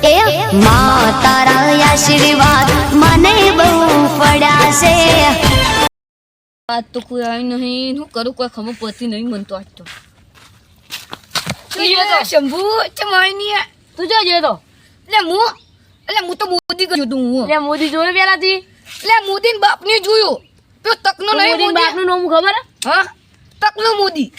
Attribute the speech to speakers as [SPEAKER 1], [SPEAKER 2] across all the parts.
[SPEAKER 1] એ માં તારા આશીર્વાદ મને બહુ પડ્યા છે.
[SPEAKER 2] આજ તો કોઈ આવી નહીં, હું કરું કોઈ ખબર પડતી નહીં મન તો આજ તો. શંભુ ચમાઈની તું જો તો હું તો મોદી ગયો તું હું એટલે મોદી જોયું પેલાથી એટલે મોદી ને બાપ ને જોયું પેલો તકનો નહીં મોદી બાપ નું નામ ખબર હા તકનો મોદી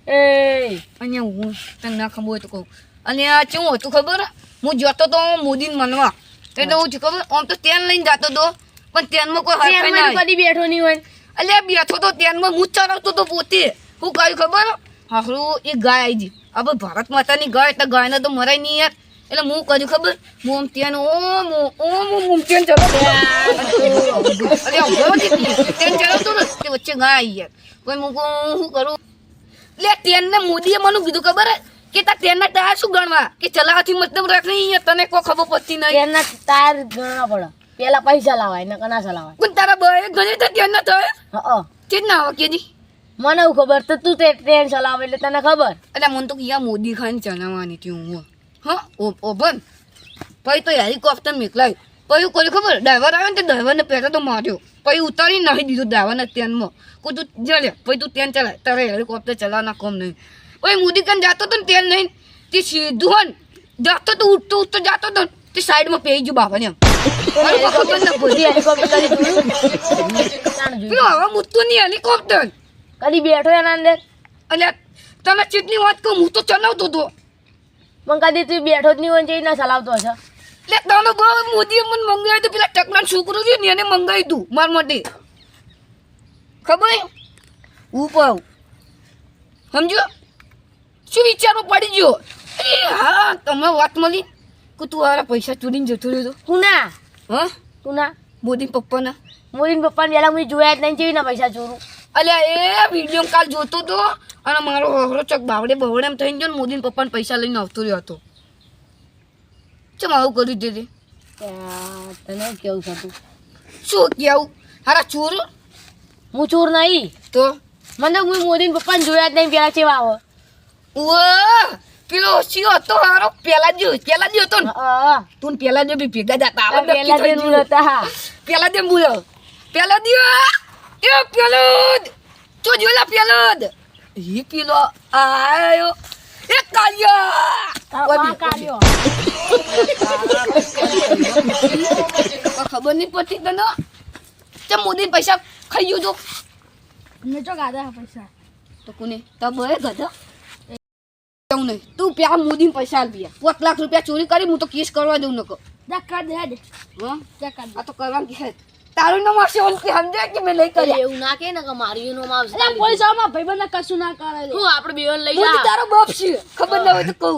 [SPEAKER 2] એ અહીંયા હું તને ના ખબર હોય તો કહું અને આ શું હતું ખબર હું જતો તો મોદી મનવા એટલે હું ખબર આમ તો તેન લઈને જતો તો પણ તેનમાં કોઈ હરખાઈ ના કદી બેઠો નહીં હોય એટલે બેઠો તો તેનમાં હું ચલાવતો તો પોતે હું કહ્યું ખબર હારું એ ગાય આવી ગઈ હવે ભારત માતાની ગાય એટલે ગાયને તો મરાય નહીં યાર એટલે હું કર્યું ખબર હું આમ ત્યાં ઓમ ત્યાં ચલાવતો ત્યાં ચલાવતો ને તે વચ્ચે ગાય આવી યાર કોઈ હું શું કરું એટલે તેને મોદીએ મને કીધું ખબર કે તાર તેના ટાયર શું ગણવા કે ચલાવવાથી મતલબ રાખ નહીં તને કોઈ ખબર પડતી નહીં તેના ટાયર ગણવા પડે પેલા પૈસા લાવાય ને કના ચલાવાય પણ તારા બે ગણે તો તેના થાય હા કે ના આવે કેજી મને એવું ખબર તો તું તે ટ્રેન ચલાવે એટલે તને ખબર એટલે મને તો યા મોદી ખાઈને ચલાવવાની હતી હું હા ઓભન પછી તો હેલિકોપ્ટર મોકલાય પછી કર્યું ખબર ડ્રાઈવર આવ્યો ને તે ડ્રાઈવરને પહેલાં તો માર્યો પછી ઉતારી નાખી દીધું ડ્રાઈવરને ટ્રેનમાં કોઈ તું જલે પછી તું ટ્રેન ચલાય તારે હેલિકોપ્ટર ચલાવવાના કોમ નહીં પછી મોદી કાન જતો હતો ને ટ્રેન નહીં તે સીધું હન જતો તો ઉઠતો જતો હતો તે સાઈડમાં પેઈ ગયું બાબાને એમ ખબર ના પડી હેલિકોપ્ટર પેલો હવે મૂકતું નહીં હેલિકોપ્ટર કદી બેઠો એના અંદર એટલે તમે ચીટની વાત કહું હું તો ચલાવતો હતો પણ કદી તું બેઠો જ નહીં હોય એ ના ચલાવતો હશે એટલે તને બહુ મોદીએ મને મંગાવ્યું હતું પેલા ટકલા છોકરો છે ને એને મંગાવ્યું હતું મારા માટે ખબર ઉપર સમજો શું વિચારો પડી ગયો હા તમે વાત મળી કે તું હારા પૈસા ચોરીને જતો રહ્યો હું ના હા તું ના મોદી પપ્પાને પેલા હું જોયા જ નહીં જેવી પૈસા ચોરું અલ્યા એ વિડીયો કાલ જોતો હતો અને મારો હોરો ચક બાવડે એમ થઈ ગયો ને મોદીને પપ્પાને પૈસા લઈને આવતો રહ્યો હતો ચમ આવું કર્યું તે તને કેવું થતું શું કેવું હારા ચોર હું ચોર નહીં તો મને હું મોદીને પપ્પાને જોયા જ નહીં પેલા ચેવા આવો પેલો શિયો હતો હારો પેલા જ હતો ને તું પેલા જ બી ભેગા જતા પેલા જ બોલો પેલા દિયો એ પેલો તો જોલા પેલો ઈ પેલો આયો એ કાળિયો ખબર નહીં પડતી તને તે મોદી પૈસા ખાઈ ગયો તો મેં તો ગાધા પૈસા તો કોને તો બહે ગાધા એવું નહીં તું પ્યા મોદી પૈસા આપ્યા 5 લાખ રૂપિયા ચોરી કરી હું તો કેસ કરવા દઉં નકો દે હા આ તો કરવા કે તારું નામ આવશે ઓલ કે સમજે કે મેં લઈ કરી એવું ના કે ને કે મારું નામ આવશે એટલે પૈસામાં ભાઈબંધ કશું ના કરે હું આપણે બેવન લઈ જા તારો બાપ છે ખબર ના હોય તો કહું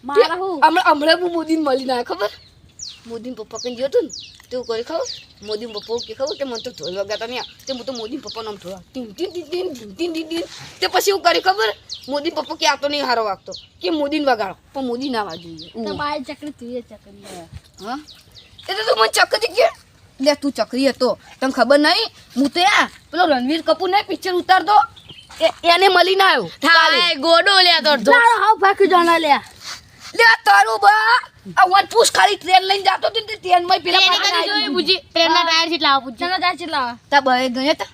[SPEAKER 2] મારા હું હમણાં હું મોદીને મળી ના ખબર મોદીને પપ્પા કઈ ગયો તો ને તું કરી ખબર મોદી પપ્પા કે ખબર તે મને તો ઢોલ વગાતા નહીં તે હું તો મોદી પપ્પા નામ થોડા ટીન તે પછી હું કરી ખબર મોદી પપ્પા કે આતો નહીં હારો વાગતો કે મોદીને વગાડો પણ મોદી ના વાજ્યું તો બાય ચકરી તું એ ચકરી હા એટલે તું મને ચકરી કે લે તું ચકરી હતો તને ખબર નહીં હું તો પેલો રણવીર કપૂર ને પિક્ચર ઉતારતો એને મળી ના આવ્યો ગોડો લે તો હાવ ફાકી જાના લે તારું બા આ વન પુશ ખાલી ટ્રેન લઈને જાતો તો ટ્રેન માં પેલા જોઈ બુજી ટ્રેન ના ટાયર કેટલા આવ પૂછ ના ટાયર કેટલા તા બય ગણે તા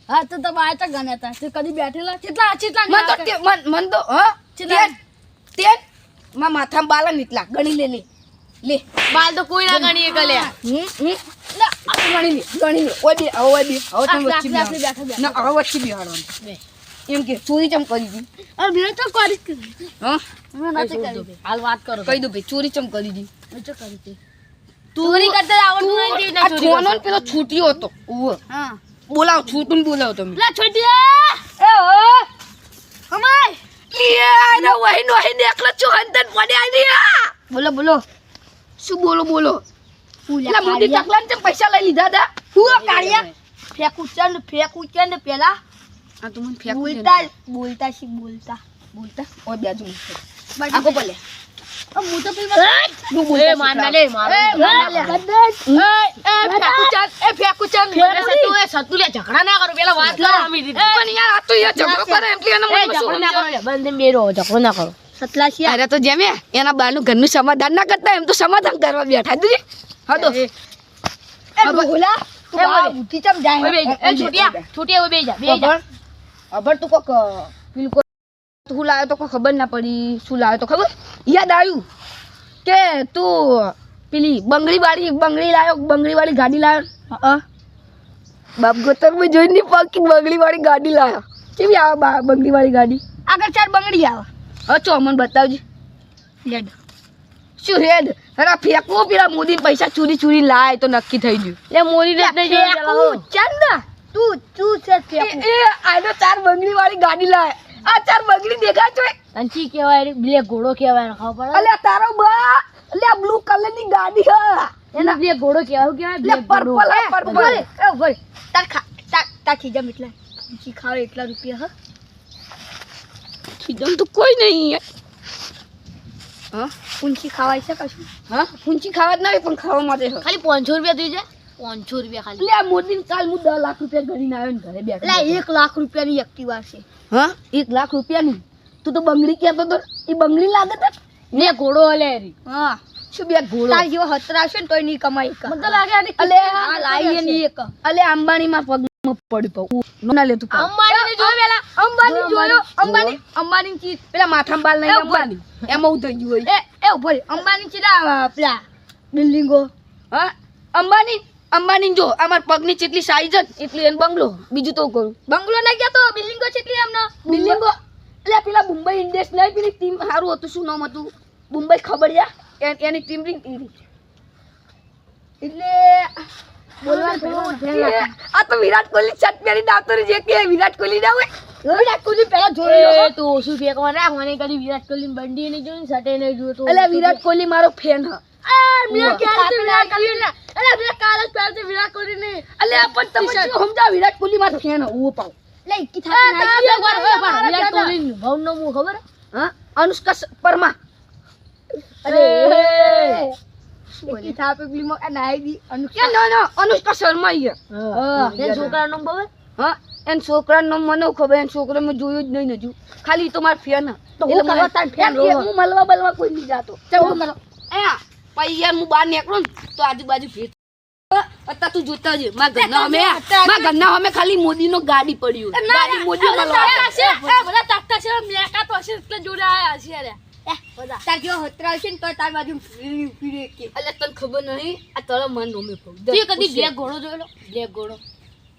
[SPEAKER 2] હા તો બાય તા ગણે તા તે કદી બેઠેલા કેટલા મન તો હા ટ્રેન માં માથામાં બાલા નીટલા ગણી લે બાલ તો કોઈ ના ગણી કે લે લે આ ગણી લે ઓય બે હવે તમે વચ્ચે ના હવે વચ્ચે બિહાડવાનું એમ કે ચોરી ચમ કરી દી અરે બે તો કરી હા હાલ વાત કરો કહી દો ભાઈ ચોરી ચમ કરી દી તો કરી દી ચોરી કરતા આવડતું નહીં ના ચોરી કોનો પેલો છૂટ્યો હતો ઓવ હા બોલાવ છૂટું બોલાવ તમે લે છૂટિયા એ ઓ કમાય લે ના વહી નો હે દેખલા છો હંતન પડે આલિયા બોલો શું બોલો લે મોદી ટકલાન ચમ પૈસા લઈ લીધા દા હું કાળિયા ફેકું ચંદ પેલા આ તું મને ફેંકું બોલતા ઓય બાજુ આકો બોલે હું તો પેલા એ માર લે ફેંકું ચાલ એ સતુ લે ઝઘડા ના કરો પેલા વાત કરો અમી પણ યાર આ તો યાર ઝઘડો કરે એટલે એને મને ઝઘડો ના કરો બંધ બેરો ઝઘડો ના કરો
[SPEAKER 3] સતલાસિયા
[SPEAKER 2] અરે તો જેમે એના બાનું ઘરનું સમાધાન ના કરતા એમ તો સમાધાન કરવા બેઠા તું હા તો
[SPEAKER 3] એ ભોલા તું આ બુદ્ધિ ચમ જાય
[SPEAKER 4] એ છોટિયા બે જા
[SPEAKER 2] અબર તું કોક પેલું કોક તું લાવ્યો તો કોઈ ખબર ના પડી શું લાવ્યો તો ખબર યાદ આવ્યું કે તું પેલી બંગડી વાળી ગાડી લાવ્યો બાપ ગોતર મેં જોઈ નહીં પાકી બંગડી વાળી ગાડી લાવ્યો કેવી આવે બંગડી વાળી ગાડી
[SPEAKER 3] આગળ ચાર બંગડી આવે
[SPEAKER 2] હા ચો મને બતાવજે
[SPEAKER 3] લેડ
[SPEAKER 2] શું હેડ હરા ફેંકવો પેલા મોદી પૈસા ચોરી લાય તો નક્કી થઈ ગયું
[SPEAKER 4] લે મોરી ને નહીં જોઈ ચલાવો
[SPEAKER 3] ચંદ તું છે ફેંકું
[SPEAKER 2] એ આનો ચાર બંગડી વાળી ગાડી લાય આ ચાર બંગડી દેખાય છે
[SPEAKER 4] અંચી કહેવાય બ્લેક ઘોડો કહેવાય ખબર પડે
[SPEAKER 2] અલ્યા તારો બા અલ્યા બ્લુ કલર ની ગાડી હા
[SPEAKER 4] એના બ્લેક ઘોડો કહેવાય
[SPEAKER 2] અલ્યા પર્પલ
[SPEAKER 3] એ ભલે તાર ખીજમ એટલા ઊંચી ખાવે એટલા રૂપિયા
[SPEAKER 2] ખીજમ તો કોઈ નહીં હા
[SPEAKER 3] ઊંચી ખાવાય છે કશું
[SPEAKER 2] હા ફૂંચી ખાવા જ નહીં પણ ખાવા માટે છે
[SPEAKER 4] ખાલી 500 રૂપિયા થઈ જાય 500 રૂપિયા ખાલી
[SPEAKER 2] અલ્યા મોદી કાલ હું 10 લાખ રૂપિયા ગણીને આવ્યો ને ઘરે બેઠો
[SPEAKER 3] એટલે 1 લાખ રૂપિયાની એક્ટિવા છે
[SPEAKER 2] હા 1 લાખ રૂપિયાની તું તો બંગડી કહેતો તો એ બંગડી લાગે છે
[SPEAKER 4] ને ઘોડો હલે રી
[SPEAKER 3] હા
[SPEAKER 2] શું બે ઘોડો
[SPEAKER 3] તાર જેવો હતરા છે ને તોય નહીં કમાઈ કા
[SPEAKER 4] મને તો લાગે આની
[SPEAKER 3] આ લાઈ ની એક
[SPEAKER 2] અલ્યા અંબાણી માં પગમાં પડી ના લેતું
[SPEAKER 4] અંબાણી ને જોઈ પેલા
[SPEAKER 3] અંબાની જોયો અંબાની ચીજ
[SPEAKER 2] પેલા માથામાં બાલ નહીં અંબાણી એમાં હું થઈ ગયું હોય
[SPEAKER 3] એ ઉભો રે અંબાની ચીડા પેલા બિલ્ડિંગો
[SPEAKER 2] હા અંબાની જો અમાર પગની જેટલી સાઈઝ જ એટલી એન બંગલો બીજું તો કરું
[SPEAKER 3] બંગલો ના ગયા તો બિલ્ડિંગો છે એટલે એમને
[SPEAKER 2] બિલ્ડિંગો એટલે પેલા મુંબઈ ઇન્ડિયન્સ નહીં પેલી ટીમ સારું હતું શું નામ હતું મુંબઈ ખબર યા એની ટીમ એટલે આ તો વિરાટ કોહલી શર્ટ પહેરી ડાતરી જે કે વિરાટ કોહલી ના હોય
[SPEAKER 3] વિરાટ કોહલી પહેલા જોઈ લો
[SPEAKER 4] એ તો ઓછું ફેંકવા રાખ મને કદી વિરાટ કોહલી બંડી નહીં જોઈ સટે નહીં જોયો તો
[SPEAKER 2] એટલે વિરાટ કોહલી મારો ફેન હ
[SPEAKER 3] મેં ક્યારે વિરાટ કોહલી ના અરે મેં કાલ જ પહેરતી વિરાટ કોહલી ને
[SPEAKER 2] એટલે પણ તમે શું સમજા વિરાટ કોહલી મારો ફેન હ હું પાઉં
[SPEAKER 3] લે કી થાતી
[SPEAKER 4] વિરાટ કોહલી ભાવ નો હું ખબર
[SPEAKER 2] હા અનુષ્કા પરમા
[SPEAKER 3] અરે કી થાપે બીમો આ નાઈ દી
[SPEAKER 2] કે ના અનુષ્કા શર્મા ઈ
[SPEAKER 4] એ છોકરાનો નામ ખબર
[SPEAKER 2] હા એન છોકરાનું નામ મને ખબર એન છોકરો મેં જોયું જ નહીં હજુ ખાલી ઈ તો માર ફેન હ
[SPEAKER 3] તો હું કરવા તાર ફેન રહો
[SPEAKER 2] હું મળવા બલવા કોઈ નહીં જાતો ચાલ હું કરો એ પછી યાર હું બહાર નીકળું ને તો આજુબાજુ ભેટ અત્યારે તું જોતા જ મારા ઘરના અમે ખાલી મોદીનો ગાડી પડ્યું ગાડી મોદી મળવા
[SPEAKER 4] બધા તાકતા છે મેકા તો હશે એટલે જોડે આયા છે અરે
[SPEAKER 3] તાર જેવો હતરા છે ને તો તાર બાજુ ફીરે કે
[SPEAKER 2] એટલે તને ખબર નહીં આ તારા મન નોમે પગ
[SPEAKER 4] તું કદી બ્લેક ઘોડો જોયેલો બ્લેક ઘોડો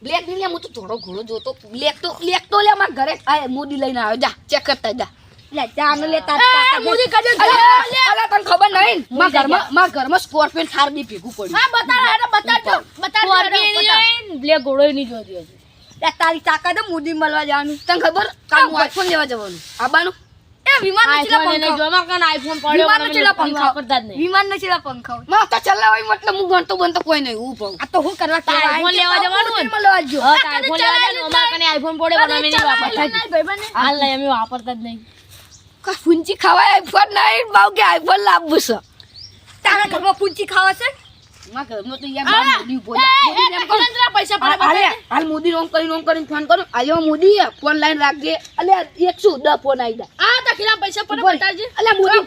[SPEAKER 2] બ્લેક નહીં હું તો થોડો ઘોડો જોતો બ્લેક તો લે મારા ઘરે આ મોદી લઈને આવ્યો જા ચેક કરતા જા
[SPEAKER 3] લે જાનો લે તાર
[SPEAKER 2] મોદી કાજે અલે તને ખબર નહીં મારા ઘરમાં સ્કોર્પિયન થાર બી ભેગું પડ્યું
[SPEAKER 3] હા બતાડ
[SPEAKER 4] બ્લેક ઘોડો નહીં જોતી હજી
[SPEAKER 3] લે તારી તાકાત મોદી મળવા જવાનું
[SPEAKER 2] તને ખબર કાલ હું આઈફોન લેવા જવાનું આબાનું
[SPEAKER 3] એ વિમાન ને ચલા
[SPEAKER 4] આઈફોન
[SPEAKER 3] પંખા
[SPEAKER 4] જોમાં કાન આઈફોન પડ્યો
[SPEAKER 3] વિમાન ને ચલા પંખા
[SPEAKER 4] વાપરતા જ નહીં
[SPEAKER 3] વિમાન ને ચલા પંખા
[SPEAKER 2] માં તો ચલાવાય મતલબ હું ગણતો બનતો કોઈ નહીં હું પાઉં
[SPEAKER 3] આ તો હું કરવા
[SPEAKER 4] તાર આઈફોન લેવા જવાનું ને?
[SPEAKER 3] મળવા જો
[SPEAKER 4] હા તાર આઈફોન લેવા જવાનું અમાર કને આઈફોન પડે પણ અમે નહીં વાપરતા જ. હાલ નહીં અમે વાપરતા જ નહીં
[SPEAKER 2] કા ફૂંચી ખાવાય આઈફોન નહીં બાવ કે આઈફોન લાવવું છે
[SPEAKER 3] તારા ઘરમાં પૂંચી ખાવા છે
[SPEAKER 2] માં ઘરમાં તો યાર બાર મોદી ઉભો છે
[SPEAKER 4] પૈસા
[SPEAKER 2] હાલ મોદી ઓમ કરીને ફોન કરું આયો મોદી ફોન લાઈન રાખજે અલે 110 ફોન આવી જાય
[SPEAKER 4] આ તો ખીલા પૈસા પડે બતાવજે
[SPEAKER 2] અલે મોદી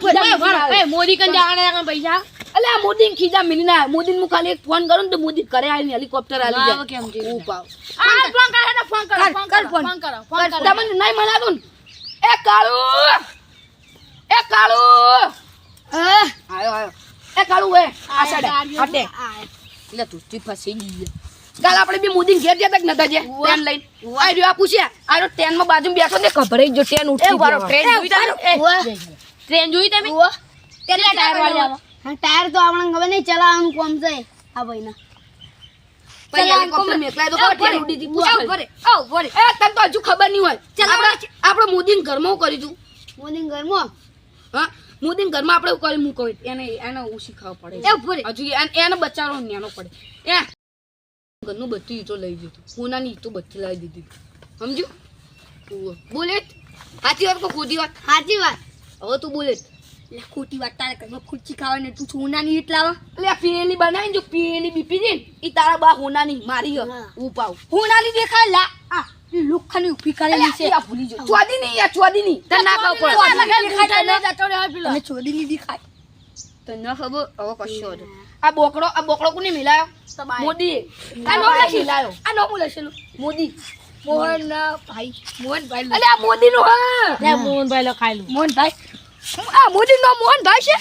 [SPEAKER 4] એ મોદી કન જાણે પૈસા
[SPEAKER 2] અલે મોદી ખીજા મિલના મોદી હું ખાલી એક ફોન કરું તો મોદી કરે આવીને હેલિકોપ્ટર આલી
[SPEAKER 4] લાવ
[SPEAKER 2] જાય
[SPEAKER 4] કેમ છે?
[SPEAKER 2] હું પાવ
[SPEAKER 4] આ ફોન કરો ને ફોન કરો ફોન
[SPEAKER 3] કર
[SPEAKER 4] કરો
[SPEAKER 3] ફોન.
[SPEAKER 4] ફોન કરો ફોન કરો
[SPEAKER 2] તમને નહીં મનાતું ને એ કાળુ આયો એ કાળુ હે આ સાડે આટે એટલે તું તી ફસી ગઈ કાલ આપણે બી મોદી ઘેર જતા કે નતા જે ટ્રેન લઈને આ રહ્યો આ પૂછ્યા આ રહ્યો ટ્રેન માં બાજુ બેઠો ને ખબરે જો ટ્રેન ઉઠી
[SPEAKER 3] વારો
[SPEAKER 2] ટ્રેન જોઈ તમે
[SPEAKER 4] ટ્રેન જોઈ તમે
[SPEAKER 3] કેટલા ટાયર વાળા હા ટાયર તો આપણને ખબર નહીં ચલાવવાનું કોમ છે આ ભાઈના
[SPEAKER 2] પછી હેલિકોપ્ટર મેકલાય તો ટ્રેન ઉડી હતી પૂછો કરે એ તને તો હજુ ખબર નહીં હોય આપણે મોદી ઘરમાં કરી તું
[SPEAKER 3] મોદી ઘરમાં
[SPEAKER 2] હા મોદી ઘરમાં આપણે કરી મૂકો એને ઓછી ખાવા પડે હજુ એને બચારો નેનો પડે એ ઘરનું બધું ઈટો લઈ દીધું સોનાની ઈટો બધી લાવી દીધી સમજ્યું બોલે સાચી વાત કો ખોટી વાત
[SPEAKER 3] સાચી વાત
[SPEAKER 2] હવે તું બોલે
[SPEAKER 3] લે ખોટી વાત તારે ઘરમાં ખુરચી ખાવાની તું સોનાની ઈટ લાવા
[SPEAKER 2] એટલે પેલી બનાવી જો પેલી બીપી દે એ તારા બા હોનાની મારી
[SPEAKER 3] હા.
[SPEAKER 2] હું પાવ
[SPEAKER 3] સોનાની દેખાય લા આ લુખાની ઊભી કરેલી છે
[SPEAKER 2] આ ભૂલી જો ચોદી નહીં યાર ચોદી નહીં તને ના ખબર પડે
[SPEAKER 3] અને ચોદી લીધી ખાય
[SPEAKER 2] તને ના ખબર હવે કશો હતો આ બોકડો કોને મિલાયો મોદી આ નો મિલાયો આ નો લખેલું મોદી મોહન ભાઈ મોહનભાઈ અલે આ મોદી નો હા
[SPEAKER 4] લે મોહનભાઈ લખાયેલું
[SPEAKER 2] મોહનભાઈ આ મોદી નો મોહનભાઈ છે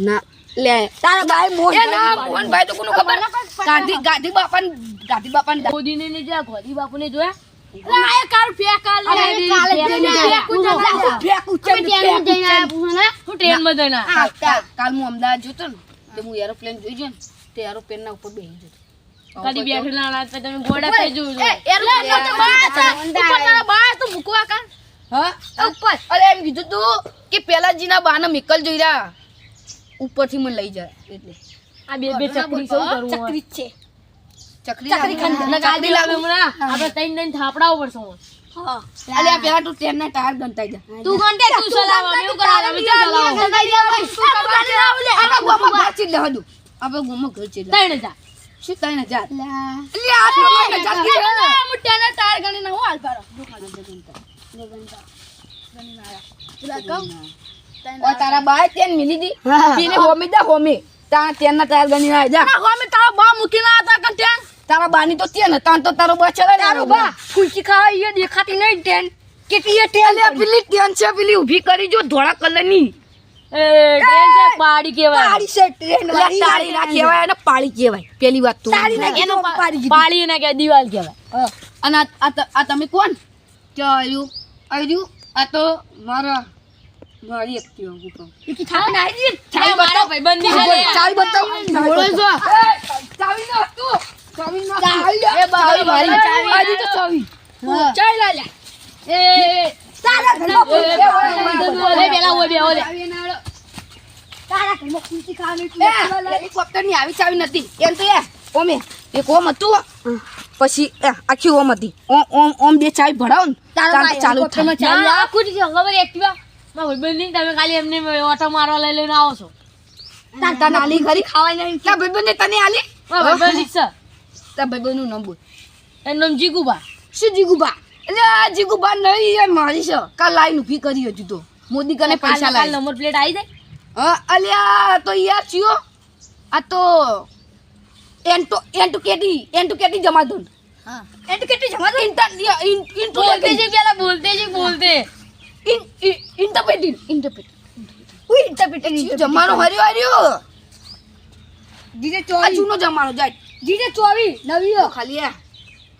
[SPEAKER 2] ના લે તારા ભાઈ મોહન ના મોહનભાઈ તો કોને ખબર ગાંધી બાપાને
[SPEAKER 4] મોદીને ને જ્યાં ગોધી બાપુને જોયા
[SPEAKER 3] કાલ
[SPEAKER 4] હું ટ્રેનમાં જઈને આવ્યો.
[SPEAKER 2] કાલ હું અમદાવાદ જોતો ને તે હું એરોપ્લેન જોઈ ગયો ને તે એરોપ્લેન ના ઉપર બેસી જતો
[SPEAKER 4] કદી બેઠેલા ના હતા તમે ગોડા થઈ જોયું
[SPEAKER 2] હા ઉપર અરે એમ કીધું તું કે પેલાજીના બાના મિકલ જોઈ રહ્યા ઉપરથી મને લઈ જાય એટલે
[SPEAKER 4] આ બે ચકરી શું કરવું
[SPEAKER 3] ચક્રી છે
[SPEAKER 2] ચકરી
[SPEAKER 4] ગાડી લાવે હમણાં આપણે ત્રણ થાપડાવો પડશે હું.
[SPEAKER 2] અલે આ પેલા તું ટ્રેનના ટાયર ગંતાઈ જા
[SPEAKER 4] તું ઘંટે તું ચલાવવા એવું કરાવે અમે ક્યાં ચલાવો
[SPEAKER 2] આપણે ગોમાં ઘર ચીડ લે હદુ આપણે ગોમાં ઘર ચીડ લે
[SPEAKER 4] 3000
[SPEAKER 2] શું 3000 અલે આ તો મને જાતી
[SPEAKER 3] મુટ્યાના ટાયર ગણીને હું હાલ પાડો
[SPEAKER 2] ઓ તારા બાય તેન મિલી દી પીને હોમી દા હોમી તા તેનના ટાયર ગણી ના જા
[SPEAKER 3] હોમે તારા બા મૂકીને આતા કંટ્યાન
[SPEAKER 2] તારા બાની તો તે ને તાન તો તારો બા ચલાય
[SPEAKER 3] તારો બા ખુશી ખાવા એ દેખાતી નહીં ટેન કેટલી એ ટેન
[SPEAKER 2] અલે પેલી ટેન છે પેલી ઊભી કરી જો ધોળા કલરની
[SPEAKER 4] એ ટ્રેન છે પાડી કેવાય
[SPEAKER 3] તારી છે ટ્રેન
[SPEAKER 2] અલે તાળી ના કહેવાય અને પાળી કહેવાય પેલી વાત તો
[SPEAKER 3] તાળી ના
[SPEAKER 4] એનો
[SPEAKER 3] પાડી
[SPEAKER 4] પાડી ના કે દિવાલ કહેવાય
[SPEAKER 2] અને આ તમે કોણ કે આયુ આ તો મારી એકટીવ ઉપર
[SPEAKER 3] ઈ થાપ ના આવી
[SPEAKER 4] ચાલ મારો ભાઈબંધ ની છે
[SPEAKER 2] ચાવી બતાવ
[SPEAKER 3] ઢોળો છો
[SPEAKER 2] ચાવી નો તું ચાવી નો
[SPEAKER 3] ચાવી
[SPEAKER 2] એ બાઈ મારી
[SPEAKER 4] ચાવી
[SPEAKER 2] આજી તો ચાવી
[SPEAKER 3] ચાલ લે
[SPEAKER 4] એ
[SPEAKER 3] તારા ઘરમાં
[SPEAKER 4] ઓલે પેલા ઓલે ઓલે
[SPEAKER 3] તારા ઘરમાં ખુશી ખાવાની
[SPEAKER 2] હેલિકોપ્ટર ની આવી ચાવી નથી એમ તો ઓમે એક ઓમ હતું પછી આખી ઓમ હતી ઓમ બે ચાવી ભરાવ ને તાર ચાલુ થાય
[SPEAKER 4] ના આખું જ ખબર એક્ટિવા મારા ભાઈબંધ ની તમે ખાલી એમને ઓટો મારવા લઈને આવો છો
[SPEAKER 2] તાર નાલી ખરી ખાવાય નહીં ક્યાં ભાઈબંધ તને આલી
[SPEAKER 4] મારા ભાઈબંધ ની છે
[SPEAKER 2] તાર ભાઈબંધ નું નામ બોલ
[SPEAKER 4] એનું નામ જીગુબા
[SPEAKER 2] શું જીગુબા એટલે આ જીગુબા નહીં એ મારી છે કાલ લાઈન ઊભી કરી હજુ તો મોદી કને પૈસા
[SPEAKER 4] કાલ
[SPEAKER 2] લાવી
[SPEAKER 4] નંબર પ્લેટ આવી જાય
[SPEAKER 2] હા અલ્યા તો યાર ચિયો આ તો એન્ટુ કેટી જમા દો
[SPEAKER 3] હા એન્ડ કેટલી જમા દો
[SPEAKER 4] બોલતે છે પેલા બોલતે
[SPEAKER 2] ઇન્ટરપ્રેટિંગ જમાનો હર્યો
[SPEAKER 3] જીજે
[SPEAKER 2] આ
[SPEAKER 3] 24
[SPEAKER 2] જૂનો જમાનો જાય
[SPEAKER 3] જીજે 24 નવીઓ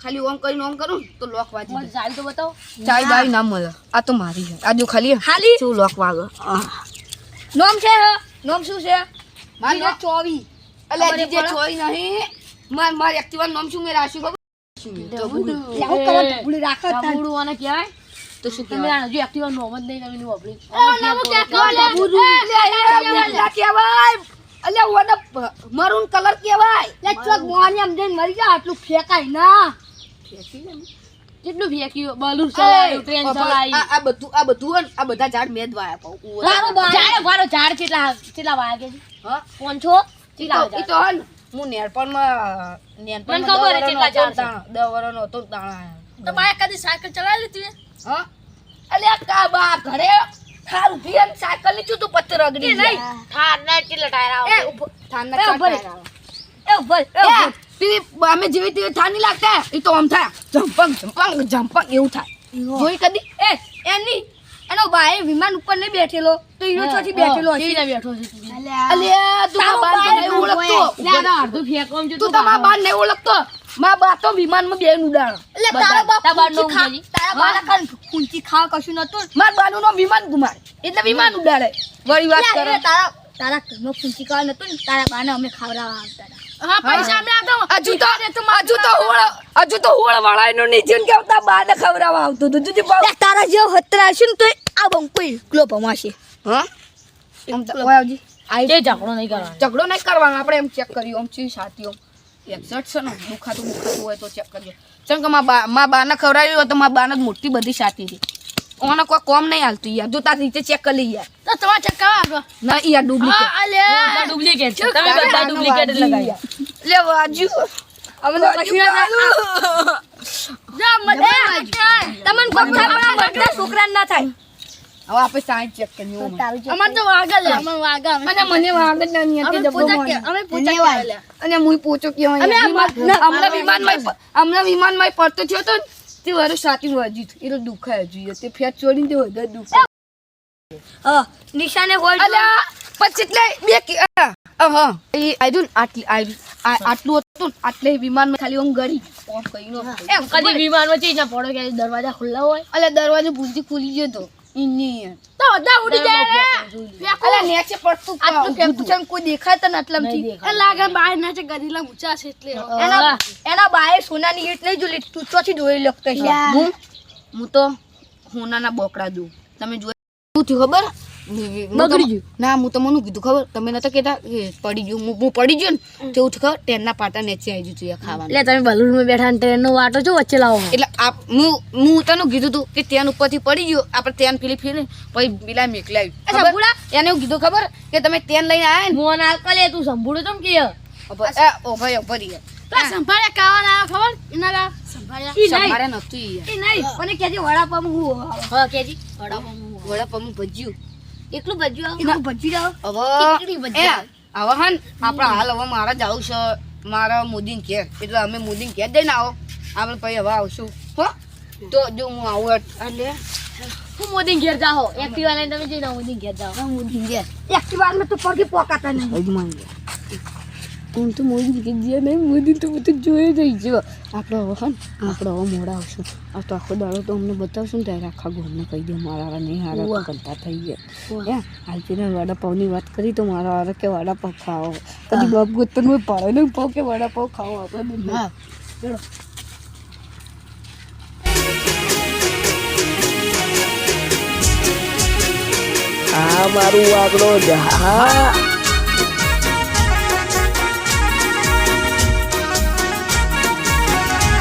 [SPEAKER 2] ખાલી ઓમ કરીને ઓમ કરું તો લોક વાજી
[SPEAKER 4] મને સારી તો બતાવો
[SPEAKER 2] ચાઈ બાઈ ના મળે આ તો મારી છે આ જો ખાલી શું લોક વાગે
[SPEAKER 3] નામ છે નામ શું છે
[SPEAKER 2] મારું
[SPEAKER 3] જીજે 24
[SPEAKER 2] અલ્યા જીજે ચોઈ નહીં માર એક્ટિવા નામ શું મે રાશી ખબર
[SPEAKER 3] લાવ કરો ભૂલી રાખો તાર
[SPEAKER 4] તમુડું આને કહેવાય
[SPEAKER 2] તો શું
[SPEAKER 4] તમે આ હજુ એક્ટિવા નોમ જ નહીં તમે વાપરી
[SPEAKER 2] અલ્યા ઓને મરૂન કલર કહેવાય
[SPEAKER 3] લે ચોક મોની આમ જઈને મરી જા આટલું ફેકાય ના
[SPEAKER 4] કેટલું ફેંક્યું બલૂન ચલાવ્યું ટ્રેન ચલાવી
[SPEAKER 2] આ બધું હે ને, આ બધા ઝાડ મેં જ વાયા પાઉં.
[SPEAKER 3] તારો બા
[SPEAKER 4] ઝાડ કેટલા વાયા કે
[SPEAKER 2] હા?
[SPEAKER 4] પોંચો કેટલા
[SPEAKER 2] ઈ તો હે ને, હું નેનપણમાં
[SPEAKER 4] મને ખબર હે કેટલા ઝાડ છે.
[SPEAKER 2] 10 વર્ષનો હતો ને તાણા આયા.
[SPEAKER 4] તો બાય કદી સાયકલ ચલાવી લીધી
[SPEAKER 2] હા? અલ્યા કા બા ઘરે થાર ઉભી હે ને સાયકલ ની ચૂતું પત્થર રગડી જાય.
[SPEAKER 4] થાર ના કેટલા ટાયર
[SPEAKER 2] એ
[SPEAKER 4] આવે
[SPEAKER 2] ઉભો થારના
[SPEAKER 3] એ
[SPEAKER 2] ચાર
[SPEAKER 3] ઉભો રે.
[SPEAKER 2] ટાયર આવે. પેલી અમે જેવી તેવી થાર નહીં લાગતા ઈ તો આમ થાય જમ્પંગ એવું થાય. જોઈ કદી
[SPEAKER 3] એની એનો બાએ વિમાન ઉપર નહીં બેઠેલો તો ઈનો ચોથી બેઠેલો હશે
[SPEAKER 4] કેવી બેઠો છે તું
[SPEAKER 2] અલ્યા તું
[SPEAKER 3] તારો
[SPEAKER 2] મારા બાને
[SPEAKER 3] બાય
[SPEAKER 2] નહીં ઓળખતો.
[SPEAKER 4] લે આ અડધું ફેંકવાનું છે
[SPEAKER 2] તું તો મારા બાને નહીં ઓળખતો. મારા બા તો વિમાનમાં બેન ઉડાડો.
[SPEAKER 3] એટલે તારો બાપ
[SPEAKER 4] તારા બાનું
[SPEAKER 3] ઊંચી ખા-
[SPEAKER 4] ઊંઘી.
[SPEAKER 3] તારા બાના કાન ઊંચી ખાવા કશું નતું
[SPEAKER 2] મારા બાનું નામ વિમાન કુમાર એટલે વિમાન ઉડાડે. વળી વાત
[SPEAKER 3] એટલે
[SPEAKER 2] કરે.
[SPEAKER 3] એ તારા ઘરમાં ઊંચી ખાવા નતું ને તારા બાને અમે ખવડાવવા આવતા હતા
[SPEAKER 4] હા પૈસા અમે
[SPEAKER 2] હજુ તો હોળ વાળાનો નીચે કે આવતા બાને ખવડાવવા આવતું હતું. તું
[SPEAKER 3] લે, તારા જેવો હતરા હશે ને તો આ બંકો એકલો ભમાશે
[SPEAKER 2] હા એમ તો ઓય આવજી.
[SPEAKER 4] એ ઝઘડો નહીં કરવાનો
[SPEAKER 2] ઝઘડો નહીં કરવાનો. આપણે એમ ચેક કર્યું આમ ચી સાથી એક્ઝેક્ટ છે ને દુખાતું હોય તો ચેક કરજો. ચમ કે મારા બાને ખવડાવ્યું હોય તો મારા બાને જ મોટી બધી સાથી હતી. ઓને કોઈ કોમ નહીં હાલતું યાર. જો તાર રીતે ચેક કરી યાર.
[SPEAKER 3] તો તમારે ચક્કા આગળ
[SPEAKER 2] ના યાર ડુપ્લિકેટ
[SPEAKER 4] ડુપ્લિકેટ છે તમે બધા ડુપ્લિકેટ જ લગાવ્યા
[SPEAKER 2] લે વાજુ અમે તો કશું ના
[SPEAKER 4] તમને કોમ થાય પણ આ બધા છોકરા ના થાય.
[SPEAKER 2] હવે આપણે સાઈડ ચેક કરીએ
[SPEAKER 4] અમાર તો વાગા લે અમાર વાગા
[SPEAKER 2] અને મને વાગે જ નહીં
[SPEAKER 4] અમે
[SPEAKER 2] હતી
[SPEAKER 4] પૂજા કે અમે પૂજા કે લે
[SPEAKER 2] અને હું પૂછો કે હમણાં વિમાનમાં પડતો થયો તો ને, તે વારું સાથી વાજ્યું હતું. એટલે દુખાય જોઈએ તે ફેટ છોડીને તે વધારે દુખાય.
[SPEAKER 4] નિશાને હોલ્ડ
[SPEAKER 2] અલ્યા પછી એટલે બે એ આયુ ને આટલું હતું ને, આટલે વિમાનમાં ખાલી આમ ગળી ઓફ કરીને
[SPEAKER 4] એમ કદી વિમાનમાં ચીજ ના પડો કે દરવાજા ખુલ્લા હોય
[SPEAKER 2] અલ્યા દરવાજો ભૂલથી ખુલી ગયો તો ઇન્ની
[SPEAKER 4] તો બધા ઉડી જાય
[SPEAKER 2] અલ્યા નેચે પડતું
[SPEAKER 4] આટલું
[SPEAKER 2] ફેંકતું છે ને કોઈ દેખાય તો નટલમથી.
[SPEAKER 4] નહીં દેખાય.
[SPEAKER 3] લાગે બહાર ના છે ગરીલા ઊંચા છે એટલે
[SPEAKER 2] એના બાએ સોનાની ઈટ નહીં જોઈ તું ચોથી જોઈ લગતો છે. હું તો સોનાના બોકડા દઉં. તમે જોયું શું થયું ખબર?
[SPEAKER 4] બગડી ગયું.
[SPEAKER 2] ના હું તમને કીધું ખબર, તમે નતા કહેતા કે પડી ગયું. હું પડી ગયો ને તેવું ખબર ટ્રેનના પાટા નીચે આવી ગયું ખાવાનું.
[SPEAKER 4] એટલે તમે બલૂનમાં બેઠા ને ટ્રેનનો વાટો છો વચ્ચે લાવો
[SPEAKER 2] એટલે હું તને કીધું તું કે ત્યાં ઉપરથી પડી ગયો, આપણે ત્યાં પેલી ફેરી પછી પેલા મેકલાવ્યું. એને એવું કીધું ખબર કે તમે ત્યાં લઈને આવ્યા ને.
[SPEAKER 4] મોન આલકલે તું સંભળું તમ કે
[SPEAKER 2] ઓ ભાઈ ભરી
[SPEAKER 3] સંભાળ્યા કાવાના ખબર એના સંભાળ્યા
[SPEAKER 2] મારે નતું ઈ
[SPEAKER 3] એ નહીં મને કેજે વડાપાવ હું
[SPEAKER 4] હા કેજી
[SPEAKER 2] વડાપાઉં ભજ્યું
[SPEAKER 3] એકલું ભજ્યું
[SPEAKER 2] એમાં
[SPEAKER 3] ભજી જાવ
[SPEAKER 2] હવે
[SPEAKER 3] એકલી ભજી
[SPEAKER 2] હવે હન આપણા હાલ હવે મારા જાવું છે મારા મોદીને ઘેર, એટલે અમે મોદીને ઘેર જઈને આવો આપણે પછી હવે આવશું હો. તો જો હું આવું એટલે
[SPEAKER 4] હું મોદી ઘેર જાઓ એક્ટિવા લઈને તમે જઈને મોદી ઘેર જાઓ
[SPEAKER 2] મોદીને ઘેર
[SPEAKER 3] એક્ટિવામાં તો પગે પોકાતા નહીં
[SPEAKER 2] હજમાન હું તો મોદી કે ગયા નહીં, મોદી તો બધું જોઈ રહી ગયો. આપણે હવે હન આપણે હવે મોડા આવશું. આ તો આખો દાડો તો અમને બતાવશું ને ત્યારે આખા ઘરને કહી દે મારા નહીં હારા કંટા થઈ ગયા. હાલ પેલા વડાપાવની વાત કરી તો મારા હારા કે વડાપાવ ખાવો કદી બાપ ગોતન મેં પાડે ને પાવ કે વડાપાવ ખાવો આપણે. હા ચલો
[SPEAKER 5] આ મારું આગળ જા